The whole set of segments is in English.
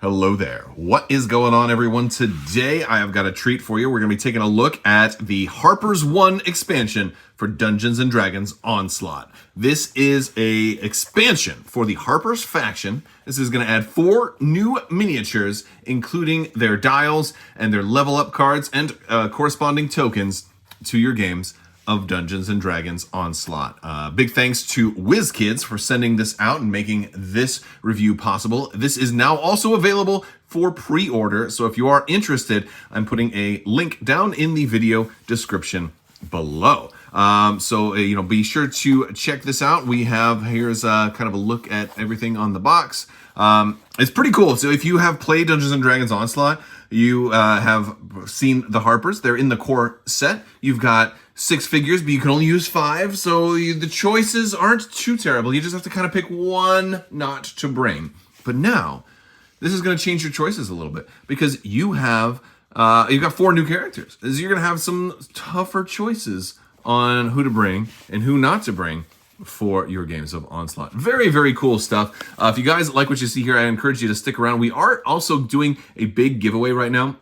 Hello there. What is going on, everyone? Today I have got a treat for you. We're going to be taking a look at the Harpers 1 expansion for Dungeons & Dragons Onslaught. This is a expansion for the Harpers faction. This is going to add 4 new miniatures, including their dials and their level up cards and corresponding tokens to your games of Dungeons & Dragons Onslaught. Big thanks to WizKids for sending this out and making this review possible. This is now also available for pre-order, so if you are interested, I'm putting a link down in the video description below. Be sure to check this out. Here's kind of a look at everything on the box. It's pretty cool. So if you have played Dungeons & Dragons Onslaught, you have seen the Harpers. They're in the core set. You've got 6 figures, but you can only use 5, so the choices aren't too terrible. You just have to kind of pick one not to bring. But now, this is going to change your choices a little bit, because you've got 4 new characters. You're going to have some tougher choices on who to bring and who not to bring for your games of Onslaught. Very, very cool stuff. If you guys like what you see here, I encourage you to stick around. We are also doing a big giveaway right now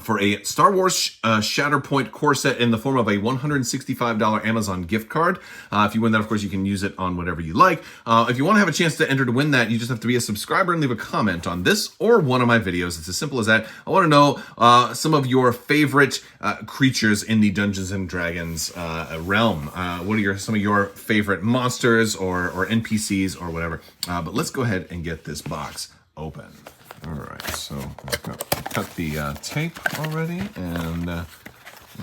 for a Star Wars Shatterpoint core set in the form of a $165 Amazon gift card. If you win that, of course, you can use it on whatever you like. If you want to have a chance to enter to win that, you just have to be a subscriber and leave a comment on this or one of my videos. It's as simple as that. I want to know some of your favorite creatures in the Dungeons & Dragons realm. What are some of your favorite monsters or NPCs or whatever? But let's go ahead and get this box open. All right, so I've cut the tape already, and I'm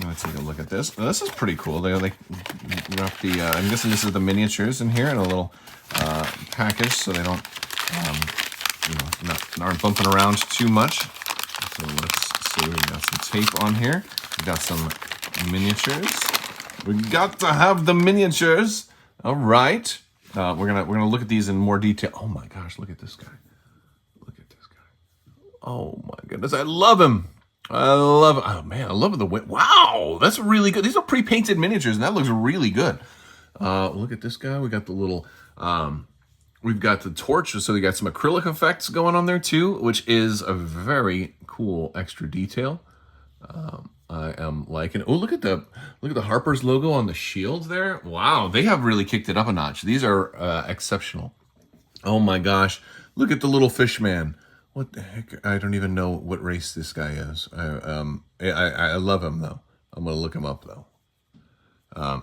going to take a look at this. Now, this is pretty cool. They wrap I'm guessing this is the miniatures in here in a little package, so they don't, aren't bumping around too much. So let's see, we've got some tape on here. We've got some miniatures. We got to have the miniatures. All right, we're gonna look at these in more detail. Oh my gosh, look at this guy. Oh my goodness, I love him. Oh man, I love the way. Wow, that's really good. These are pre-painted miniatures, and that looks really good. Look at this guy. We got the little, we've got the torch, so we got some acrylic effects going on there too, which is a very cool extra detail. I am liking it. Oh, look at the Harpers logo on the shield there. Wow, they have really kicked it up a notch. These are exceptional. Oh my gosh, look at the little fish man. What the heck? I don't even know what race this guy is. I love him, though. I'm going to look him up, though.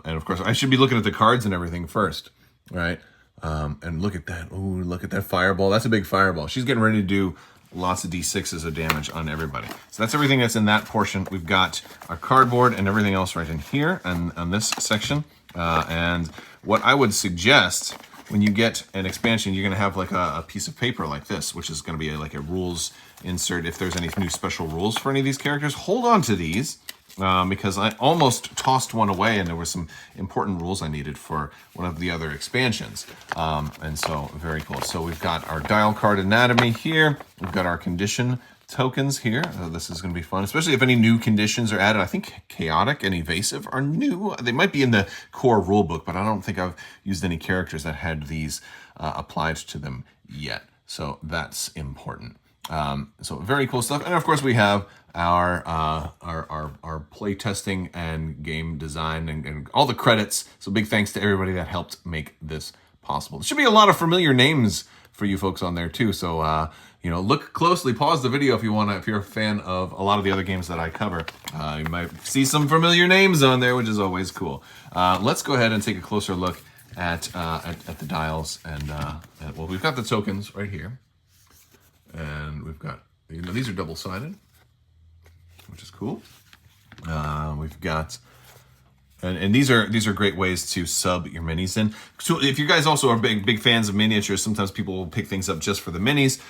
And, of course, I should be looking at the cards and everything first, right? And look at that. Ooh, look at that fireball. That's a big fireball. She's getting ready to do lots of D6s of damage on everybody. So that's everything that's in that portion. We've got our cardboard and everything else right in here and on this section. And what I would suggest, when you get an expansion, you're going to have like a piece of paper like this, which is going to be like a rules insert. If there's any new special rules for any of these characters, hold on to these because I almost tossed one away, and there were some important rules I needed for one of the other expansions. And so very cool. So we've got our dial card anatomy here. We've got our condition tokens here. This is going to be fun, especially if any new conditions are added. I think chaotic and evasive are new. They might be in the core rulebook, but I don't think I've used any characters that had these applied to them yet. So that's important. So very cool stuff. And of course we have our play testing and game design and all the credits. So big thanks to everybody that helped make this possible. There should be a lot of familiar names for you folks on there too. So look closely, pause the video if you're a fan of a lot of the other games that I cover. You might see some familiar names on there, which is always cool. Let's go ahead and take a closer look at the dials, and well, we've got the tokens right here, and we've got, these are double-sided, which is cool. We've got, and these are great ways to sub your minis in. So if you guys also are big fans of miniatures, sometimes people will pick things up just for the minis.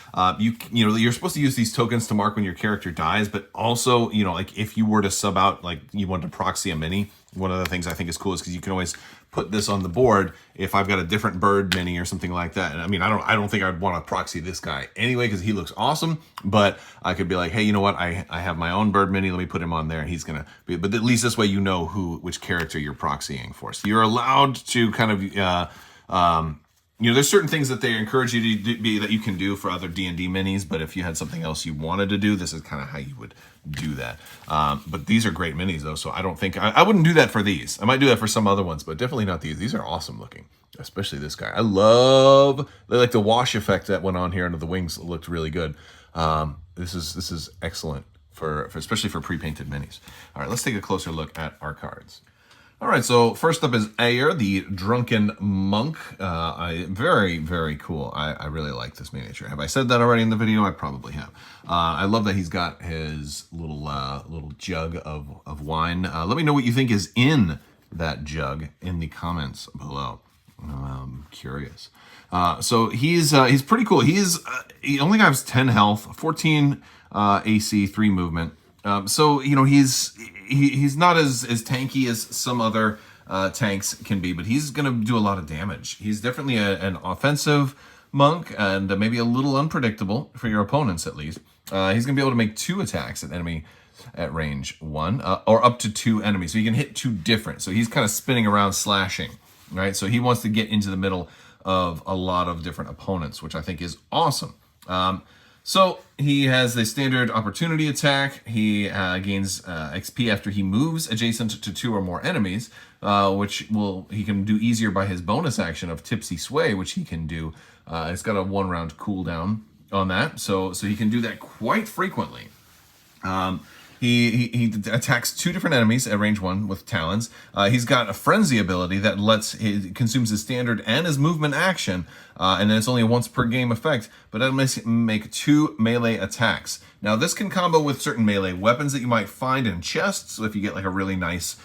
You're supposed to use these tokens to mark when your character dies, but also, like if you were to sub out, like you want to proxy a mini, one of the things I think is cool is because you can always put this on the board if I've got a different bird mini or something like that. And I mean, I don't think I'd want to proxy this guy anyway because he looks awesome, but I could be like, hey, you know what? I have my own bird mini. Let me put him on there, and he's gonna be. But at least this way, you know which character you're proxying for. So you're allowed to kind of you know, there's certain things that they encourage you to be that you can do for other D&D minis, but if you had something else you wanted to do, this is kind of how you would do that. But these are great minis, though, so I don't think I wouldn't do that for these. I might do that for some other ones, but definitely not these. These are awesome looking, especially this guy. I love the wash effect that went on here under the wings. Looked really good. This is excellent for especially for pre-painted minis. All right, let's take a closer look at our cards. All right, so first up is Ayer, the Drunken Monk. Very, very cool. I really like this miniature. Have I said that already in the video? I probably have. I love that he's got his little jug of wine. Let me know what you think is in that jug in the comments below. I'm curious. So he's pretty cool. He only has 10 health, 14 AC, 3 movement. So you know he's not as tanky as some other tanks can be, but he's going to do a lot of damage. He's definitely an offensive monk and maybe a little unpredictable for your opponents at least. He's going to be able to make 2 attacks at enemy at range 1 or up to 2 enemies, so you can hit 2 different. So he's kind of spinning around slashing, right? So he wants to get into the middle of a lot of different opponents, which I think is awesome. So he has the standard opportunity attack. He gains XP after he moves adjacent to 2 or more enemies, which he can do easier by his bonus action of Tipsy Sway, which he can do. It's got a 1-round cooldown on that, so he can do that quite frequently. He attacks 2 different enemies at range 1 with talons. He's got a frenzy ability that consumes his standard and his movement action, and then it's only a once per game effect, but that'll make 2 melee attacks. Now this can combo with certain melee weapons that you might find in chests, so if you get like a really nice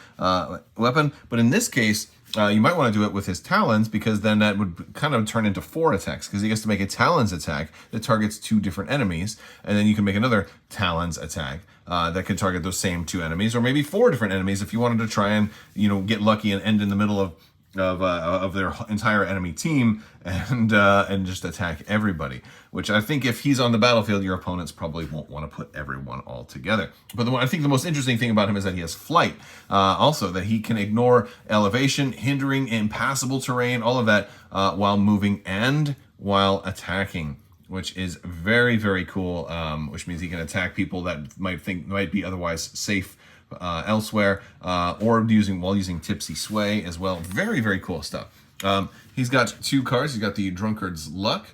weapon, but in this case, you might want to do it with his talons, because then that would kind of turn into 4 attacks, because he gets to make a talons attack that targets 2 different enemies, and then you can make another talons attack that could target those same 2 enemies, or maybe 4 different enemies if you wanted to try and, you know, get lucky and end in the middle of their entire enemy team and just attack everybody. Which I think if he's on the battlefield, your opponents probably won't want to put everyone all together. But I think the most interesting thing about him is that he has flight. Also, that he can ignore elevation, hindering impassable terrain, all of that while moving and while attacking, which is very, very cool. Which means he can attack people that might be otherwise safe elsewhere, or while using Tipsy Sway as well. Very, very cool stuff. He's got 2 cards. He's got the Drunkard's Luck,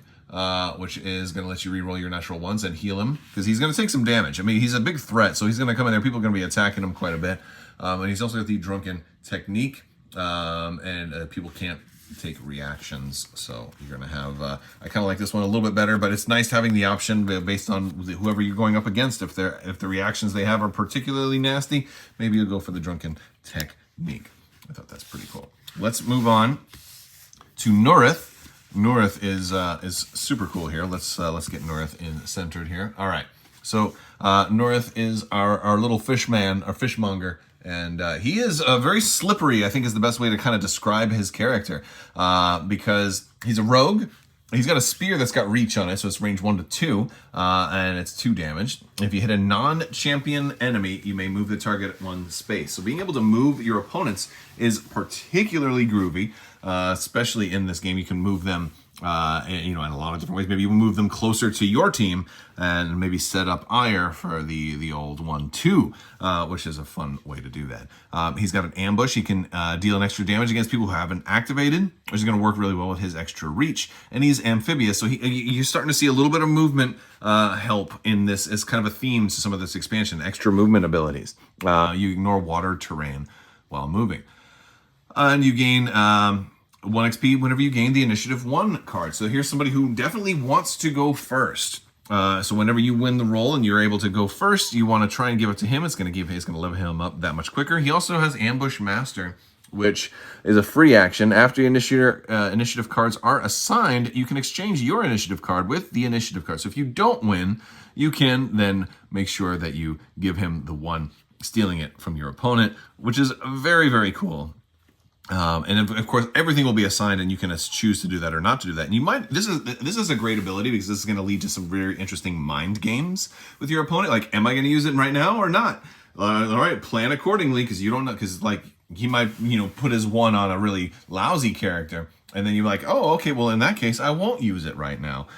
which is going to let you reroll your natural ones and heal him, because he's going to take some damage. I mean, he's a big threat, so he's going to come in there. People are going to be attacking him quite a bit. And he's also got the Drunken Technique, and people can't take reactions, so you're going to have I kind of like this one a little bit better, but it's nice having the option based on whoever you're going up against. If the reactions they have are particularly nasty, maybe you'll go for the Drunken Technique. I thought that's pretty cool. Let's move on to Norith. Norith is super cool here. Let's get Norith centered here. All right, so Norith is our little fishman, our fishmonger. And he is very slippery, I think is the best way to kind of describe his character, because he's a rogue. He's got a spear that's got reach on it, so it's range 1 to 2, and it's 2 damage. If you hit a non-champion enemy, you may move the target 1 space. So being able to move your opponents is particularly groovy, especially in this game. You can move them in a lot of different ways. Maybe you move them closer to your team and maybe set up Ayer for the old 1-2, which is a fun way to do that. He's got an ambush. He can deal an extra damage against people who haven't activated, which is going to work really well with his extra reach. And he's amphibious, so you're starting to see a little bit of movement help in this as kind of a theme to some of this expansion, extra movement abilities. You ignore water terrain while moving. And you gain 1 XP whenever you gain the Initiative 1 card. So here's somebody who definitely wants to go first. So whenever you win the roll and you're able to go first, you want to try and give it to him. It's going to level him up that much quicker. He also has Ambush Master, which is a free action. After initiative cards are assigned, you can exchange your initiative card with the initiative card. So if you don't win, you can then make sure that you give him the one, stealing it from your opponent, which is very, very cool. And of course, everything will be assigned, and you can choose to do that or not to do that. And this is a great ability, because this is going to lead to some very interesting mind games with your opponent. Like, am I going to use it right now or not? All right, plan accordingly, because you don't know. Because like put his one on a really lousy character, and then you're like, oh, okay, well, in that case, I won't use it right now.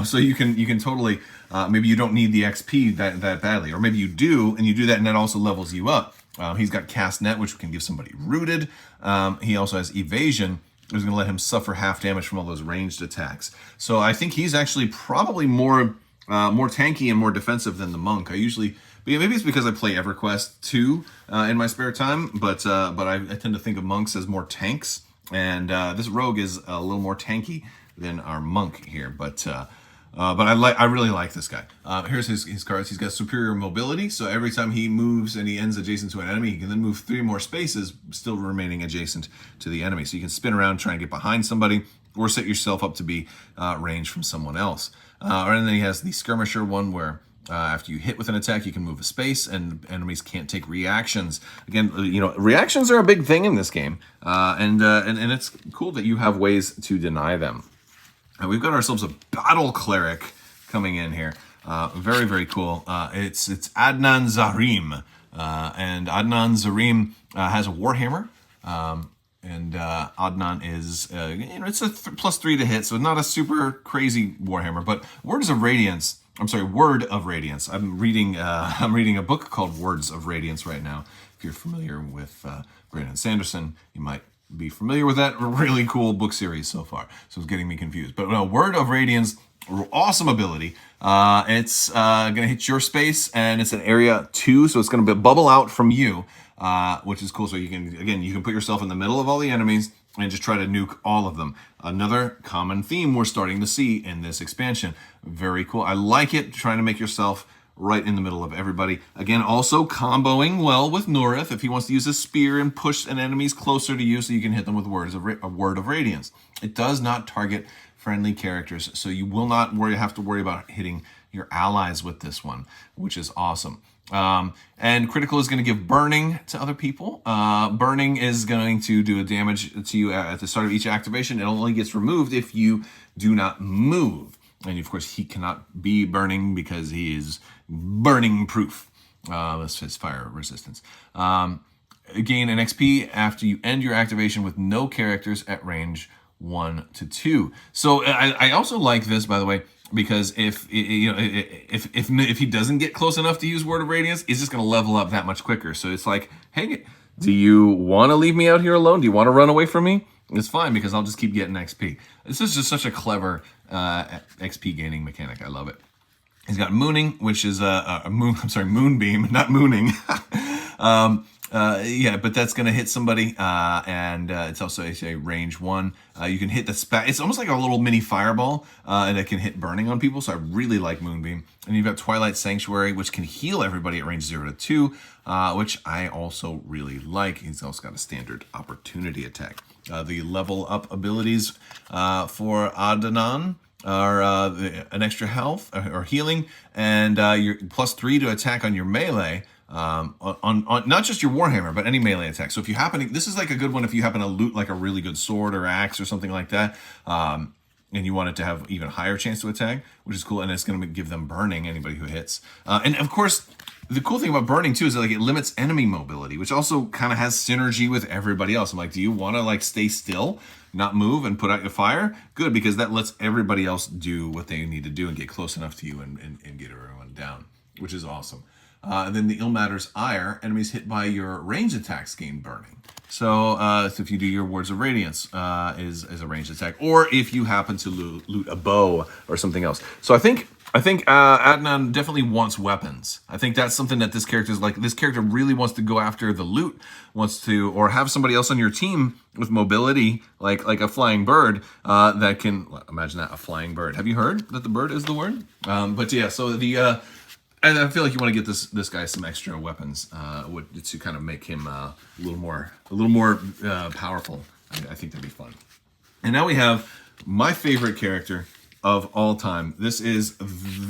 So you can totally, maybe you don't need the XP that badly, or maybe you do, and you do that, and that also levels you up. He's got Cast Net, which can give somebody rooted. He also has Evasion, which is going to let him suffer half damage from all those ranged attacks. So I think he's actually probably more tanky and more defensive than the Monk. Maybe it's because I play EverQuest 2 in my spare time, but I tend to think of monks as more tanks, and this rogue is a little more tanky than our monk here. But I really like this guy. Here's his cards. He's got superior mobility, so every time he moves and he ends adjacent to an enemy, he can then move 3 more spaces, still remaining adjacent to the enemy. So you can spin around, try and get behind somebody, or set yourself up to be ranged from someone else. And then he has the Skirmisher one, where after you hit with an attack, you can move a space, and enemies can't take reactions. Again, reactions are a big thing in this game, and it's cool that you have ways to deny them. We've got ourselves a Battle Cleric coming in here. Very, very cool. It's Adnan Zarim, and Adnan Zarim has a Warhammer. And Adnan is, it's a +3 to hit, so not a super crazy Warhammer, but Word of Radiance. I'm reading a book called Words of Radiance right now. If you're familiar with Brandon Sanderson, you might be familiar with that really cool book series so far. So it's getting me confused. But Word of Radiance, awesome ability. It's going to hit your space, and it's an area 2, so it's going to bubble out from you, which is cool. So you can put yourself in the middle of all the enemies and just try to nuke all of them. Another common theme we're starting to see in this expansion. Very cool. I like it, trying to make yourself right in the middle of everybody. Again, also comboing well with Norith if he wants to use a spear and push an enemies closer to you so you can hit them with a Word of Radiance. It does not target friendly characters, so you will not have to worry about hitting your allies with this one, which is awesome. And critical is going to give burning to other people. Burning is going to do a damage to you at the start of each activation. It only gets removed if you do not move. And of course, he cannot be burning because he is burning proof. That's his fire resistance. Gain an XP after you end your activation with no characters at range 1 to 2. So I also like this, by the way, because if he doesn't get close enough to use Word of Radiance, he's just going to level up that much quicker. So it's like, hey, do you want to leave me out here alone? Do you want to run away from me? It's fine, because I'll just keep getting XP. This is just such a clever XP gaining mechanic. I love it. He's got Mooning, which is Moonbeam, not Mooning. But that's going to hit somebody, and it's also a range 1. You can hit the it's almost like a little mini fireball, and it can hit burning on people, so I really like Moonbeam. And you've got Twilight Sanctuary, which can heal everybody at range 0 to 2, which I also really like. He's also got a standard opportunity attack. The level up abilities for Adnan are an extra health or healing, and your +3 to attack on your melee, on not just your Warhammer, but any melee attack. So if you this is like a good one if you happen to loot like a really good sword or axe or something like that, and you want it to have even higher chance to attack, which is cool, and it's going to give them burning, anybody who hits. And of course, the cool thing about burning too is that, like, it limits enemy mobility, which also kind of has synergy with everybody else. I'm like, do you want to like stay still, not move, and put out your fire? Good, because that lets everybody else do what they need to do and get close enough to you and get everyone down, which is awesome. Then the Illmatter's Ire, enemies hit by your range attacks gain burning. So if you do your Words of Radiance is a ranged attack, or if you happen to loot a bow or something else. So I think Adnan definitely wants weapons. I think that's something that this character is like. This character really wants to go after the loot, or have somebody else on your team with mobility, like a flying bird that can, imagine that, a flying bird. Have you heard that the bird is the word? But yeah, so and I feel like you want to get this guy some extra weapons to kind of make him a little more powerful. I think that'd be fun. And now we have my favorite character of all time. This is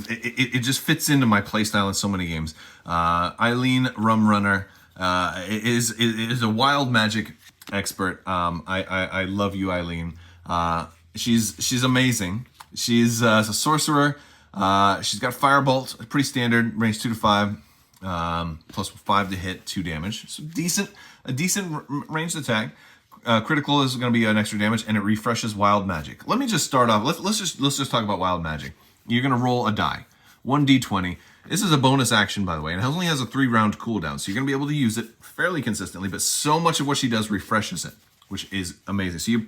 it just fits into my playstyle in so many games. Eileen Rum Runner is a wild magic expert. I love you, Eileen. She's amazing. She's a sorcerer. She's got Firebolt, pretty standard, range 2 to 5. plus 5 to hit, 2 damage. So a decent ranged attack. Critical is going to be an extra damage, and it refreshes wild magic. Let me just start off. Let's just talk about wild magic. You're going to roll a die, 1d20. This is a bonus action, by the way, and it only has a 3-round cooldown, so you're going to be able to use it fairly consistently. But so much of what she does refreshes it, which is amazing. So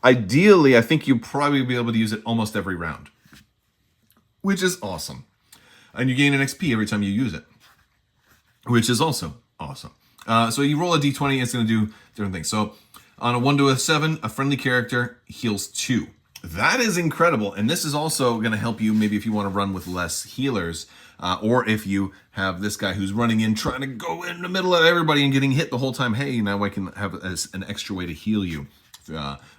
ideally, I think you'll probably be able to use it almost every round, which is awesome. And you gain an XP every time you use it, which is also awesome. So you roll a d20, it's going to do different things. So on a 1 to a 7, a friendly character heals 2. That is incredible. And this is also going to help you maybe if you want to run with less healers, or if you have this guy who's running in trying to go in the middle of everybody and getting hit the whole time. Hey, now I can have an extra way to heal you,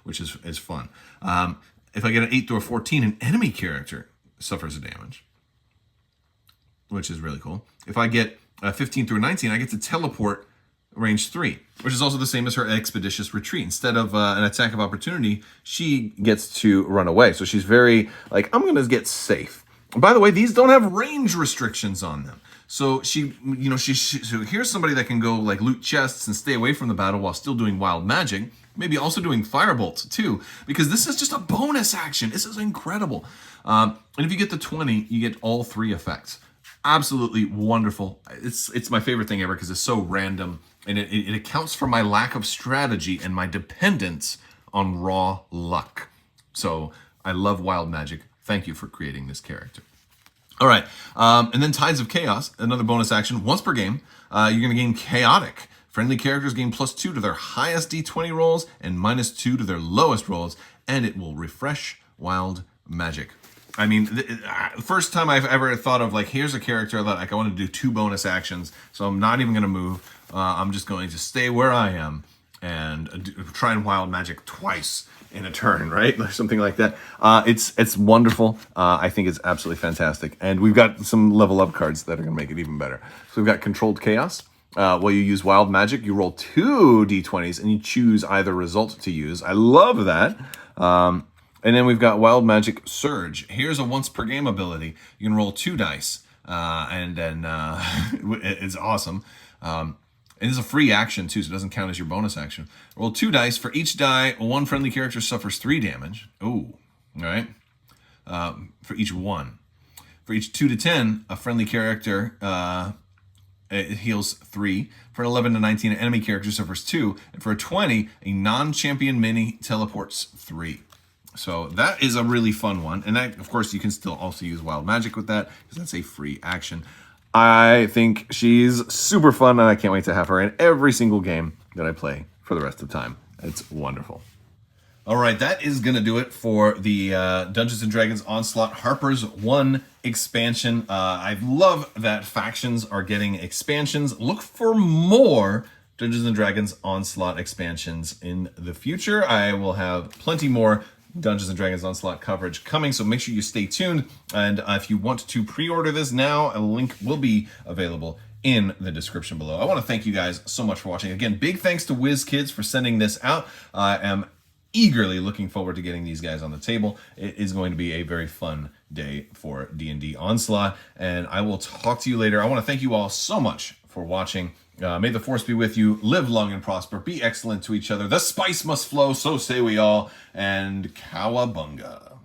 which is fun. If I get an 8 to a 14, an enemy character suffers a damage, which is really cool. If I get 15 through 19, I get to teleport range 3, which is also the same as her expeditious retreat. Instead of an attack of opportunity, she gets to run away. So she's very like, I'm going to get safe. By the way, these don't have range restrictions on them. So so here's somebody that can go like loot chests and stay away from the battle while still doing wild magic. Maybe also doing firebolt too, because this is just a bonus action. This is incredible. And if you get the 20, you get all 3 effects. Absolutely wonderful. It's my favorite thing ever because it's so random, and it accounts for my lack of strategy and my dependence on raw luck. So I love wild magic. Thank you for creating this character. All right, and then Tides of Chaos, another bonus action. Once per game, you're going to gain Chaotic. Friendly characters gain +2 to their highest d20 rolls and -2 to their lowest rolls, and it will refresh wild magic. I mean, the first time I've ever thought of like, here's a character that like I want to do 2 bonus actions, so I'm not even going to move. I'm just going to stay where I am and try and wild magic twice in a turn, right? Or something like that. It's wonderful. I think it's absolutely fantastic. And we've got some level up cards that are going to make it even better. So we've got Controlled Chaos. While you use wild magic, you roll 2 d20s and you choose either result to use. I love that. And then we've got Wild Magic Surge. Here's a once per game ability. You can roll 2 dice, and then it's awesome. It is a free action too, so it doesn't count as your bonus action. Roll 2 dice. For each die, 1 friendly character suffers 3 damage. Ooh, all right. For each 1. For each 2 to 10, a friendly character it heals 3. For an 11 to 19, an enemy character suffers 2. And for a 20, a non-champion mini teleports 3. So that is a really fun one. And that, of course, you can still also use wild magic with that because that's a free action. I think she's super fun, and I can't wait to have her in every single game that I play for the rest of the time. It's wonderful. All right, that is going to do it for the Dungeons & Dragons Onslaught Harpers 1 expansion. I love that factions are getting expansions. Look for more Dungeons & Dragons Onslaught expansions in the future. I will have plenty more Dungeons & Dragons Onslaught coverage coming, so make sure you stay tuned. And if you want to pre-order this now, a link will be available in the description below. I want to thank you guys so much for watching. Again, big thanks to WizKids for sending this out. I am eagerly looking forward to getting these guys on the table. It is going to be a very fun day for D&D Onslaught, and I will talk to you later. I want to thank you all so much for watching. May the force be with you. Live long and prosper. Be excellent to each other. The spice must flow, so say we all. And cowabunga.